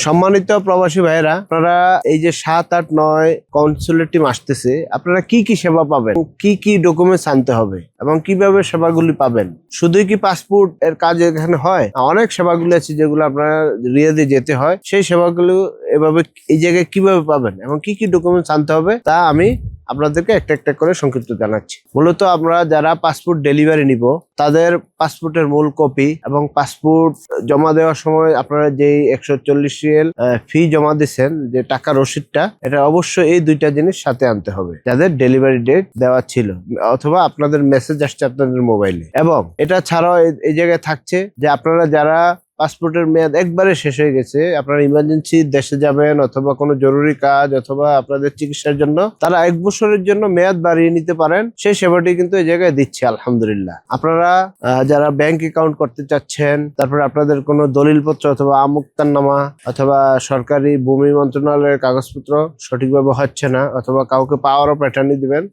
সম্মানিত প্রবাসী ভাইরা, আপনারা এই যে 7, 8, 9 কনসুলেট টিম আসতেছে, আপনারা কি কি সেবা পাবেন, কি কি ডকুমেন্টস আনতে হবে এবং কিভাবে সেবাগুলি পাবেন? শুধুই কি পাসপোর্ট এর কাজ এখানে হয়? অনেক সেবাগুলি আছে যেগুলো আপনারা রিয়াদে যেতে হয়। সেই সেবাগুলো এভাবে এই জায়গায় কিভাবে পাবেন এবং কি কি ডকুমেন্টস আনতে হবে তা আমি আপনাদেরকে একটা একটা করে সংক্ষিপ্ত জানাচ্ছি। মূলত আমরা যারা পাসপোর্ট ডেলিভারি নিব তাদের পাসপোর্টের মূল কপি এবং পাসপোর্ট জমা দেওয়ার সময় আপনারা যেই 140 রিয়াল ফি জমা দিচ্ছেন, যে টাকা রসিদটা, এটা অবশ্যই এই দুইটা জিনিস সাথে আনতে হবে যাদের ডেলিভারি ডেট দেওয়া ছিল অথবা আপনাদের মেসেজ আসছে আপনাদের মোবাইলে। এবং এটা ছাড়াও এই জায়গায় থাকছে যে আপনারা যারা পাসপোর্টের মেয়াদ একবারে শেষ হয়ে গেছে, আপনারা ইমার্জেন্সি দেশে যাবেন অথবা কোনো জরুরি কাজ অথবা আপনাদের চিকিৎসার জন্য, তারা 1 বছরের জন্য মেয়াদ বাড়িয়ে নিতে পারেন। সেই সেবাটি কিন্তু এই জায়গায় দিচ্ছে আলহামদুলিল্লাহ। আপনারা যারা ব্যাংক অ্যাকাউন্ট করতে চাচ্ছেন, তারপরে আপনাদের কোনো দলিলপত্র অথবা আমুক্তারনামা অথবা সরকারি ভূমি মন্ত্রণালয়ের কাগজপত্র সঠিকভাবে হচ্ছে না অথবা কাউকে পাওয়ার অফ অ্যাটর্নি দিবেন,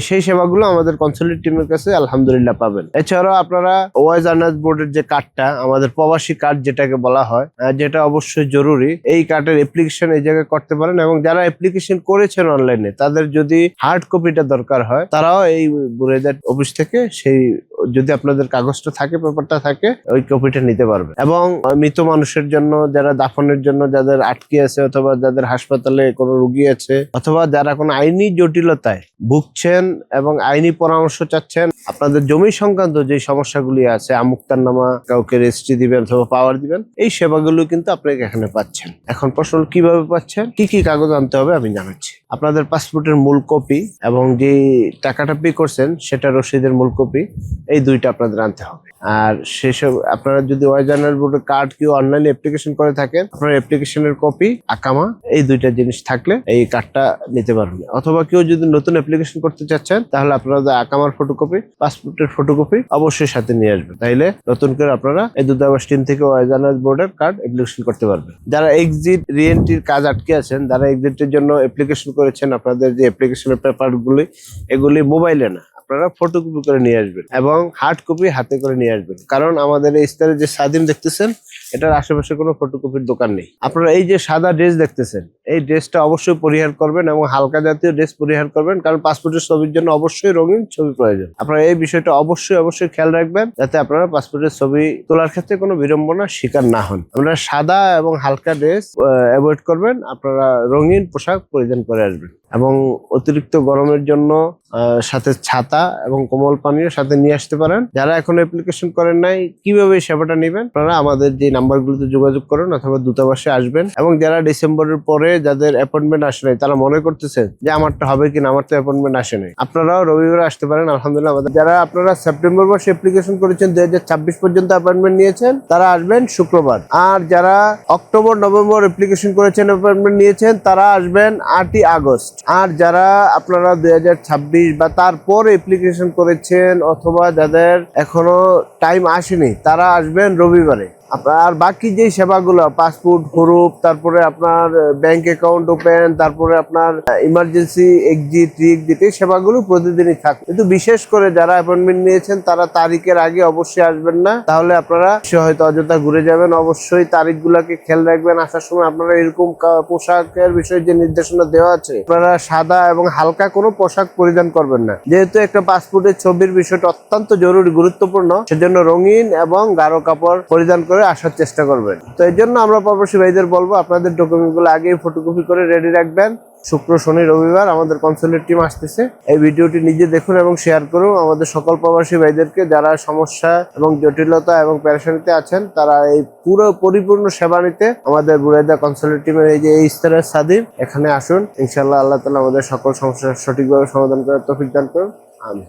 সেই সেবাগুলো আমাদের কনসুলেট টিমের কাছে আলহামদুলিল্লাহ পাবেন। এছাড়াও আপনারা ওয়াইজ আর্নার্স বোর্ডের যে কার্ডটা, আমাদের প্রবাসী কার্ড যেটাকে বলা হয়, যেটা অবশ্যই জরুরি, এই কার্ডের অ্যাপ্লিকেশন এই জায়গায় করতে পারেন। এবং যারা অ্যাপ্লিকেশন করেছেন অনলাইনে, তাদের যদি হার্ড কপিটা দরকার হয়, তারাও এই বুরাইদার অফিস থেকে সেই, যদি আপনাদের কাগজটা থাকে, পেপারটা থাকে, ওই কপিটা নিতে পারবেন। এবং মৃত মানুষের জন্য, যারা দাফনের জন্য যাদের আটকে আছে অথবা যাদের হাসপাতালে কোনো রোগী আছে অথবা যারা কোনো আইনি জটিলতায় ভুগছেন এবং আইনি পরামর্শ চাচ্ছেন, আপনাদের জমি সংক্রান্ত যে সমস্যাগুলি আছে, আমুক্তারনামা, কাউকে রেজিস্ট্রি দিবেন অথবা পাওয়ার দিবেন, এই সেবাগুলো কিন্তু আপনাকে এখানে পাচ্ছেন। এখন প্রশ্ন কিভাবে পাচ্ছেন, কি কি কাগজ আনতে হবে আমি জানাচ্ছি। আপনাদের পাসপোর্টের মূল কপি এবং যে টাকাটা পে করছেন সেটা রসিদের মূল কপি, এই দুইটা আপনাদের আনতে হবে। আর সেসব আপনারা যদি ওয়াইজ আর্নার্স বোর্ডের কার্ড কেউ অনলাইনে অ্যাপ্লিকেশন করে থাকেন, আপনার অ্যাপ্লিকেশনের কপি, আকামা, এই দুইটা জিনিস থাকলে এই কার্ডটা নিতে পারবেন। অথবা কেউ যদি নতুন অ্যাপ্লিকেশন করতে চাচ্ছেন, তাহলে আপনারা আকামার ফটোকপি, পাসপোর্টের ফটোকপি অবশ্যই সাথে নিয়ে আসবেন। তাইলে নতুন করে আপনারা এই দূতাবাস টিম থেকে ওয়াইজ আর্নার্স বোর্ডের কার্ড অ্যাপ্লিকেশন করতে পারবেন। যারা এক্সিট রিএন্ট্রির কাজ আটকে আছেন, যারা এক্সিটের জন্য অ্যাপ্লিকেশন করেছেন, আপনাদের যে অ্যাপ্লিকেশনের পেপারগুলি, এগুলি মোবাইলে না, আপনারা ফটোকপি করে নিয়ে আসবেন এবং হার্ড কপি হাতে করে নিয়ে আসবেন। কারণ আমাদের এই স্তরে যে সাদিম দেখতেছেন, এটার আশেপাশে কোনো ফটোকপির দোকান নেই। আপনারা এই যে সাদা ড্রেস দেখতেছেন, এই ড্রেসটা অবশ্যই পরিহার করবেন এবং হালকা জাতীয় ড্রেস পরিহার করবেন, কারণ পাসপোর্টের ছবির জন্য অবশ্যই রঙিন ছবি প্রয়োজন। আপনারা এই বিষয়টা অবশ্যই খেয়াল রাখবেন, যাতে আপনারা পাসপোর্টের ছবি তোলার ক্ষেত্রে কোনো বিড়ম্বনার শিকার না হন। আপনারা সাদা এবং হালকা ড্রেস অ্যাভয়েড করবেন, আপনারা রঙিন পোশাক পরিধান করে আসবেন। এবং অতিরিক্ত গরমের জন্য সাথে ছাতা এবং কোমল পানীয় সাথে নিয়ে আসতে পারেন। যারা এখন অ্যাপ্লিকেশন করেন নাই, কিভাবে সেবাটা নেবেন, আপনারা আমাদের যে নাম্বারগুলোতে যোগাযোগ করেন অথবা দূতাবাসে আসবেন। এবং যারা ডিসেম্বরের পরে যাদের অ্যাপয়েন্টমেন্ট আসে নাই, তারা মনে করতেছেন যে আমারটা হবে কিনা, আমার তো অ্যাপয়েন্টমেন্ট আসে নাই, আপনারাও রবিবারে আসতে পারেন। আলহামদুলিল্লাহ, আমাদের যারা আপনারা সেপ্টেম্বর মাসে অ্যাপ্লিকেশন করেছেন, 2026 পর্যন্ত অ্যাপয়েন্টমেন্ট নিয়েছেন, তারা আসবেন শুক্রবার। আর যারা অক্টোবর নভেম্বর অ্যাপ্লিকেশন করেছেন, অ্যাপয়েন্টমেন্ট নিয়েছেন, তারা আসবেন 8ই আগস্ট। আর যারা আপনারা 2026 বা তারপর অ্যাপ্লিকেশন করেছেন অথবা যাদের এখনো টাইম আসেনি, তারা আসবেন রবিবারে। আপনার বাকি যে সেবাগুলো, পাসপোর্ট হরুপ, তারপরে আপনার ব্যাংক অ্যাকাউন্ট ওপেন, তারপরে আপনার ইমার্জেন্সি এক্সিট রি-এক্সিট, এই সেবাগুলো প্রতিদিনই থাকে। কিন্তু বিশেষ করে যারা অ্যাপয়েন্টমেন্ট নিয়েছেন, তারা তারিখের আগে অবশ্যই আসবেন না, তাহলে আপনারা হয়তো অযথা ঘুরে যাবেন। অবশ্যই তারিখগুলোকে খেয়াল রাখবেন। আসার সময় আপনারা এরকম পোশাকের বিষয়ে যে নির্দেশনা দেওয়া আছে, আপনারা সাদা এবং হালকা কোনো পোশাক পরিধান করবেন না। যেহেতু একটা পাসপোর্টের ছবির বিষয়টা অত্যন্ত জরুরি, গুরুত্বপূর্ণ, সেজন্য রঙিন এবং গাঢ় কাপড় পরিধান করে আসার চেষ্টা করবেন। তো এই জন্য আমরা প্রবাসী ভাইদের বলবো, আপনাদের ডকুমেন্টগুলো আগেই ফটোকপি করে রেডি রাখবেন। শুক্র, শনি, রবিবার আমাদের কনসুলেট টিম আসতেছে। এই ভিডিওটি নিজে দেখুন এবং শেয়ার করুন আমাদের সকল প্রবাসী ভাইদেরকে, যারা সমস্যা এবং জটিলতা এবং পেরেশানিতে আছেন, তারা এই পুরো পরিপূর্ণ সেবা নিতে আমাদের বুরাইদা কনসুলেট টিমের এই যে এই স্তরের সাদিম, এখানে আসুন। ইনশাআল্লাহ আল্লাহ তাআলা আমাদের সকল সমস্যা সঠিকভাবে সমাধান করার তৌফিক দান করুন। আমিন।